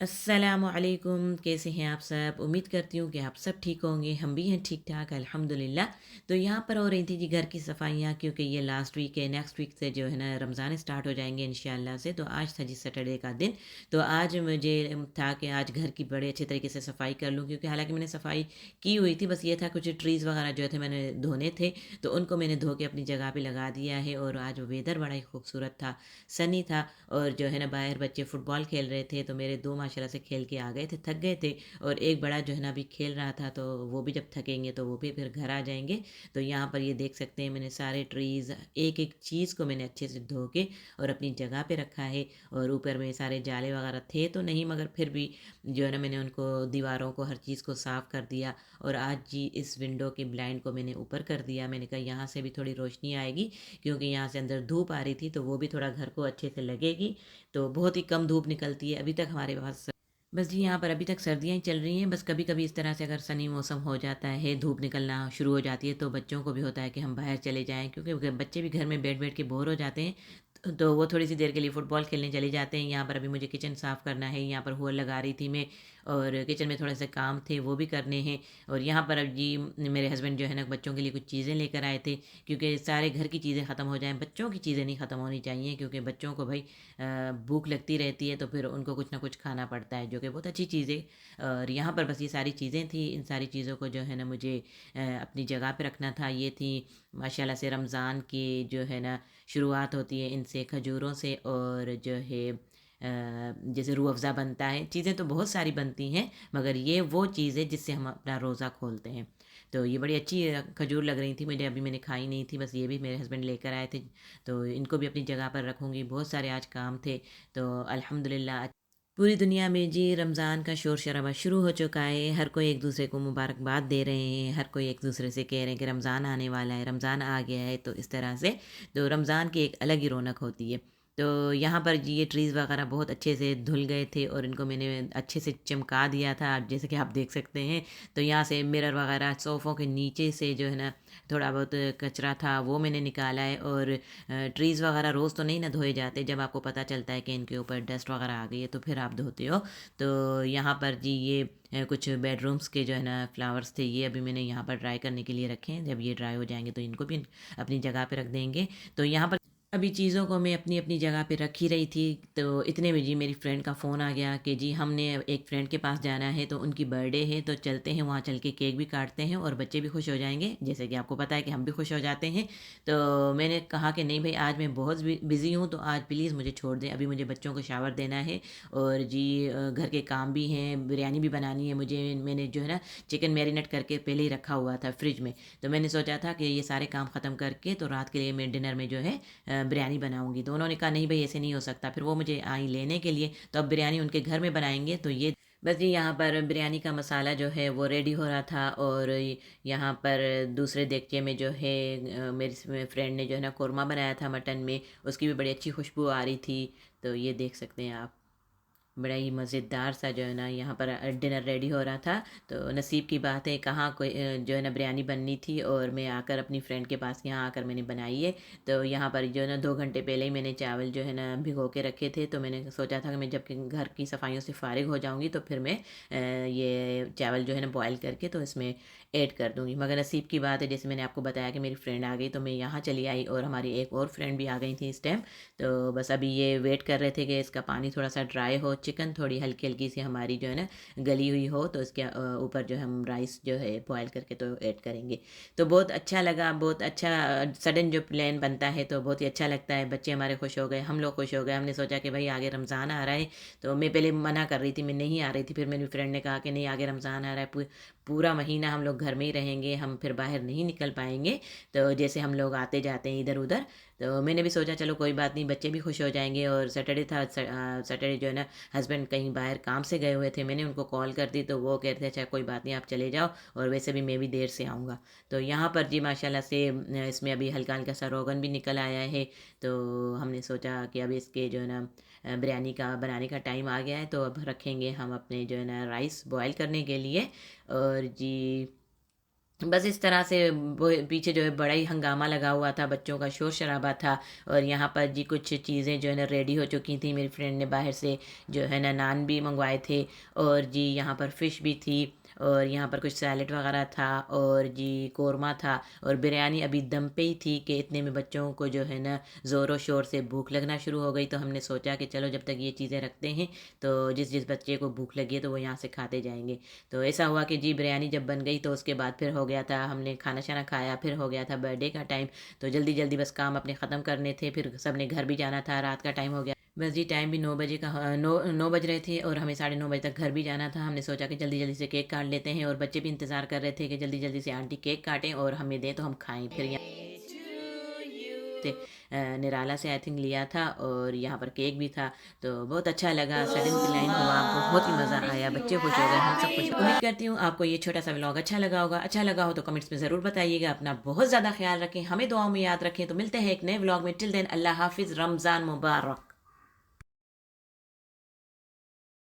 अस्सलामुअलैकुम, कैसे हैं आप सब? उम्मीद करती हूँ कि आप सब ठीक होंगे। हम भी हैं ठीक-ठाक अल्हम्दुलिल्लाह। तो यहाँ पर हो रही थी जी घर की सफाइयाँ, क्योंकि ये लास्ट वीक है, नेक्स्ट वीक से जो है ना रमज़ान स्टार्ट हो जाएँगे इंशाअल्लाह से। तो आज था जी सैटरडे का दिन। तो आज मुझे था कि आज घर की बड़े अच्छे तरीके से सफाई कर लूँ, क्योंकि हालाँकि मैंने सफाई की हुई थी, बस ये था कुछ ट्रीज़ वगैरह जो थे मैंने धोने थे, तो उनको मैंने धो के अपनी जगह पे लगा दिया है। और आज वेदर बड़ा ही खूबसूरत था, सनी था। और जो है ना बाहर बच्चे फुटबॉल खेल रहे थे, तो मेरे दो माशाल्लाह से खेल के आ गए थे, थक गए थे। और एक बड़ा जो है ना अभी खेल रहा था, तो वो भी जब थकेंगे तो वो भी फिर घर आ जाएंगे। तो यहाँ पर ये देख सकते हैं, मैंने सारे ट्रीज़ एक एक चीज़ को मैंने अच्छे से धो के और अपनी जगह पे रखा है। और ऊपर में सारे जाले वगैरह थे तो नहीं, मगर फिर भी जो है ना मैंने उनको दीवारों को हर चीज़ को साफ़ कर दिया। और आज जी इस विंडो के ब्लाइंड को मैंने ऊपर कर दिया। मैंने कहा यहाँ से भी थोड़ी रोशनी आएगी, क्योंकि यहाँ से अंदर धूप आ रही थी, तो वो भी थोड़ा घर को अच्छे से लगेगी। तो बहुत ही कम धूप निकलती है अभी तक हमारे पास। बस जी यहाँ पर अभी तक सर्दियाँ ही चल रही हैं। बस कभी कभी इस तरह से अगर सनी मौसम हो जाता है, धूप निकलना शुरू हो जाती है, तो बच्चों को भी होता है कि हम बाहर चले जाएं, क्योंकि बच्चे भी घर में बैठ बैठ के बोर हो जाते हैं। तो वो थोड़ी सी देर के लिए फुटबॉल खेलने चले जाते हैं। यहाँ पर अभी मुझे किचन साफ़ करना है, यहाँ पर हुआ लगा रही थी मैं, और किचन में थोड़े से काम थे वो भी करने हैं। और यहाँ पर अब जी मेरे हस्बैंड जो है ना बच्चों के लिए कुछ चीज़ें लेकर आए थे, क्योंकि सारे घर की चीज़ें ख़त्म हो जाएं, बच्चों की चीज़ें नहीं ख़त्म होनी चाहिए, क्योंकि बच्चों को भाई भूख लगती रहती है, तो फिर उनको कुछ ना कुछ खाना पड़ता है, जो कि बहुत अच्छी चीज़ है। और यहाँ पर बस ये सारी चीज़ें थी, इन सारी चीज़ों को जो है ना मुझे अपनी जगह पे रखना था। ये थी माशाल्लाह से रमज़ान की जो है ना शुरुआत होती है इनसे, खजूरों से। और जो है जैसे रूह अफ़ज़ा बनता है, चीज़ें तो बहुत सारी बनती हैं, मगर ये वो चीज़ है जिससे हम अपना रोज़ा खोलते हैं। तो ये बड़ी अच्छी खजूर लग रही थी मुझे, अभी मैंने खाई नहीं थी, बस ये भी मेरे हस्बैंड लेकर आए थे। तो इनको भी अपनी जगह पर रखूँगी। बहुत सारे आज काम थे, तो अल्हम्दुलिल्लाह पूरी दुनिया में जी रमज़ान का शोर शराबा शुरू हो चुका है। हर कोई एक दूसरे को मुबारकबाद दे रहे हैं, हर कोई एक दूसरे से कह रहे हैं कि रमज़ान आने वाला है, रमज़ान आ गया है। तो इस तरह से तो रमज़ान की एक अलग ही रौनक होती है। तो यहाँ पर जी ये ट्रीज़ वगैरह बहुत अच्छे से धुल गए थे, और इनको मैंने अच्छे से चमका दिया था, जैसे कि आप देख सकते हैं। तो यहाँ से मिरर वगैरह सोफ़ों के नीचे से जो है ना थोड़ा बहुत कचरा था वो मैंने निकाला है। और ट्रीज़ वगैरह रोज़ तो नहीं ना धोए जाते, जब आपको पता चलता है कि इनके ऊपर डस्ट वगैरह आ गई है, तो फिर आप धोते हो। तो यहाँ पर जी ये कुछ बेडरूम्स के जो है ना फ्लावर्स थे, ये अभी मैंने यहाँ पर ड्राई करने के लिए रखे हैं। जब ये ड्राई हो जाएंगे तो इनको भी अपनी जगह पे रख देंगे। तो यहाँ पर अभी चीज़ों को मैं अपनी अपनी जगह पे रख ही रही थी, तो इतने में जी मेरी फ्रेंड का फ़ोन आ गया कि जी हमने एक फ्रेंड के पास जाना है, तो उनकी बर्थडे है, तो चलते हैं वहाँ, चल के केक भी काटते हैं और बच्चे भी खुश हो जाएंगे, जैसे कि आपको पता है कि हम भी खुश हो जाते हैं। तो मैंने कहा कि नहीं भाई, आज मैं बहुत बिज़ी हूँ, तो आज प्लीज़ मुझे छोड़ दें, अभी मुझे बच्चों को शावर देना है। और जी घर के काम भी हैं, बिरयानी भी बनानी है मुझे। मैंने जो है ना चिकन मैरिनेट करके पहले ही रखा हुआ था फ्रिज में, तो मैंने सोचा था कि ये सारे काम ख़त्म करके तो रात के लिए मैं डिनर में जो है बिरयानी बनाऊंगी। तो उन्होंने कहा नहीं भाई ऐसे नहीं हो सकता, फिर वो मुझे आई लेने के लिए, तो अब बिरयानी उनके घर में बनाएंगे। तो ये बस जी यहाँ पर बिरयानी का मसाला जो है वो रेडी हो रहा था। और यहाँ पर दूसरे देगचे में जो है मेरी फ्रेंड ने जो है ना कौरमा बनाया था मटन में, उसकी भी बड़ी अच्छी खुशबू आ रही थी। तो ये देख सकते हैं आप, बड़ा ही मज़ेदार सा जो है ना यहाँ पर डिनर रेडी हो रहा था। तो नसीब की बात है, कहाँ कोई जो है ना बिरयानी बननी थी, और मैं आकर अपनी फ्रेंड के पास यहाँ आकर मैंने बनाई है। तो यहाँ पर जो है ना 2 घंटे पहले ही मैंने चावल जो है ना भिगो के रखे थे, तो मैंने सोचा था कि मैं जब कि घर की सफाइयों से फारिग हो जाऊँगी, तो फिर मैं ये चावल जो है ना बॉयल करके तो इसमें ऐड कर दूँगी। मगर नसीब की बात है, जैसे मैंने आपको बताया कि मेरी फ्रेंड आ गई, तो मैं यहाँ चली आई, और हमारी एक और फ्रेंड भी आ गई थी इस टाइम। तो बस अभी ये वेट कर रहे थे कि इसका पानी थोड़ा सा ड्राई हो, चिकन थोड़ी हल्की हल्की सी हमारी जो है ना गली हुई हो, तो इसके ऊपर जो हम राइस जो है बॉयल करके तो ऐड करेंगे। तो बहुत अच्छा लगा, बहुत अच्छा। सडन जो प्लान बनता है तो बहुत ही अच्छा लगता है। बच्चे हमारे खुश हो गए, हम लोग खुश हो गए। हमने सोचा कि भाई आगे रमज़ान आ रहा है, तो मैं पहले मना कर रही थी, मैं नहीं आ रही थी, फिर मेरी फ्रेंड ने कहा कि नहीं, आगे रमज़ान आ रहा है, पूरा महीना हम लोग घर में ही रहेंगे, हम फिर बाहर नहीं निकल पाएंगे। तो जैसे हम लोग आते जाते हैं इधर उधर, तो मैंने भी सोचा चलो कोई बात नहीं, बच्चे भी खुश हो जाएंगे। और सैटरडे था, सैटरडे जो है ना हस्बैंड कहीं बाहर काम से गए हुए थे, मैंने उनको कॉल कर दी, तो वो कहते थे अच्छा कोई बात नहीं आप चले जाओ, और वैसे भी मैं भी देर से आऊँगा। तो यहाँ पर जी माशाल्लाह से इसमें अभी हल्का हल्का सा रोगन भी निकल आया है। तो हमने सोचा कि अब इसके जो है ना बिरयानी का बनाने का टाइम आ गया है, तो अब रखेंगे हम अपने जो है ना राइस बॉयल करने के लिए। और जी बस इस तरह से वो पीछे जो है बड़ा ही हंगामा लगा हुआ था, बच्चों का शोर शराबा था। और यहाँ पर जी कुछ चीज़ें जो है ना रेडी हो चुकी थी, मेरी फ्रेंड ने बाहर से जो है ना नान भी मंगवाए थे, और जी यहाँ पर फ़िश भी थी, और यहाँ पर कुछ सैलेड वगैरह था, और जी कौरमा था, और बिरयानी अभी दम पे ही थी कि इतने में बच्चों को जो है ना ज़ोरों शोर से भूख लगना शुरू हो गई। तो हमने सोचा कि चलो जब तक ये चीज़ें रखते हैं तो जिस जिस बच्चे को भूख लगी है तो वो यहाँ से खाते जाएंगे। तो ऐसा हुआ कि जी बिरयानी जब बन गई तो उसके बाद फिर हो गया था, हमने खाना शाना खाया, फिर हो गया था बर्थडे का टाइम। तो जल्दी जल्दी बस काम अपने ख़त्म करने थे, फिर सब ने घर भी जाना था, रात का टाइम हो गया। बस जी टाइम भी 9 बजे का, 9 बज रहे थे और हमें 9:30 बजे तक घर भी जाना था। हमने सोचा कि जल्दी जल्दी से केक काट लेते हैं, और बच्चे भी इंतज़ार कर रहे थे कि जल्दी जल्दी से आंटी केक काटें और हमें दें तो हम खाएं। फिर यहाँ से निराला से आई थिंक लिया था, और यहाँ पर केक भी था। तो बहुत अच्छा लगा, सडन प्लान हुआ, बहुत ही मज़ा आया, बच्चे खुश हो गए, हम सब खुश। उम्मीद करती हूँ आपको ये छोटा सा व्लॉग अच्छा लगा होगा। अच्छा लगा हो तो कमेंट्स में ज़रूर बताइएगा। अपना बहुत ज़्यादा ख्याल रखें, हमें दुआओं में याद रखें। तो मिलते हैं एक नए व्लॉग में। टिल देन अल्लाह हाफिज़, रमज़ान मुबारक।